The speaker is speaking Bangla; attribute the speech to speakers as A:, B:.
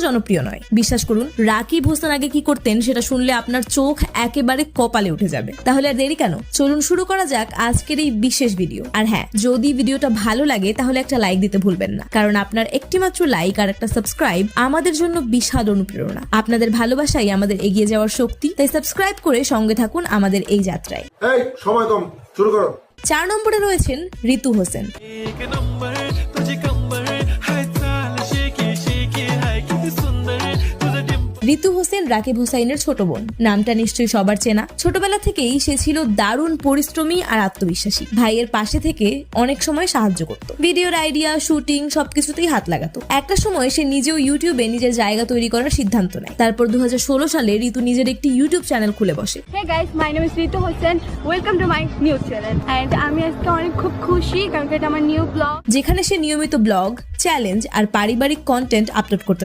A: জনপ্রিয় নয়। বিশ্বাস করুন, রাকিব হোসেন আগে কি করতেন সেটা শুনলে আপনার চোখ একেবারে কপালে উঠে যাবে। তাহলে আর দেরি কেন, চলুন শুরু করা যাক আজকের এই বিশেষ ভিডিও। আর হ্যাঁ, যদি ভিডিওটা ভালো লাগে তাহলে একটা লাইক দিতে ভুলবেন না, কারণ আপনার একটি মাত্র লাইক আর একটা সাবস্ক্রাইব আমাদের জন্য বিশাল অনুপ্রেরণা। আপনাদের ভালোবাসাই আমাদের এগিয়ে যাওয়ার শক্তি, তাই সাবস্ক্রাইব করে সঙ্গে থাকুন আমাদের এই যাত্রায়।
B: এই সময় কম, শুরু করো।
A: 4 নম্বরে রয়েছেন ঋতু হোসেন। ঋতু হোসেন রাকিব হোসাইনের ছোট বোন। নামটা নিশ্চয়ই সবার চেনা। ছোটবেলা থেকেই সে ছিল দারুণ পরিশ্রমী আর আত্মবিশ্বাসী। ভাইয়ের পাশে থেকে অনেক সময় সাহায্য করত, ভিডিওর আইডিয়া, শুটিং সবকিছুতেই হাত লাগাতো। একটা সময় সে নিজেও ইউটিউবে নিজের জায়গা তৈরি করার সিদ্ধান্ত নেয়। তারপর 2016 সালে ঋতু নিজের একটি ইউটিউব চ্যানেল খুলে বসে।
C: Hey guys, my name is Ritu Hossain. Welcome to my new channel. And আমি আজকে অনেক খুব খুশি কারণ এটা আমার নিউ ব্লগ,
A: যেখানে সে নিয়মিত ব্লগ, চ্যালেঞ্জ আর পারিবারিক কন্টেন্ট আপলোড করতে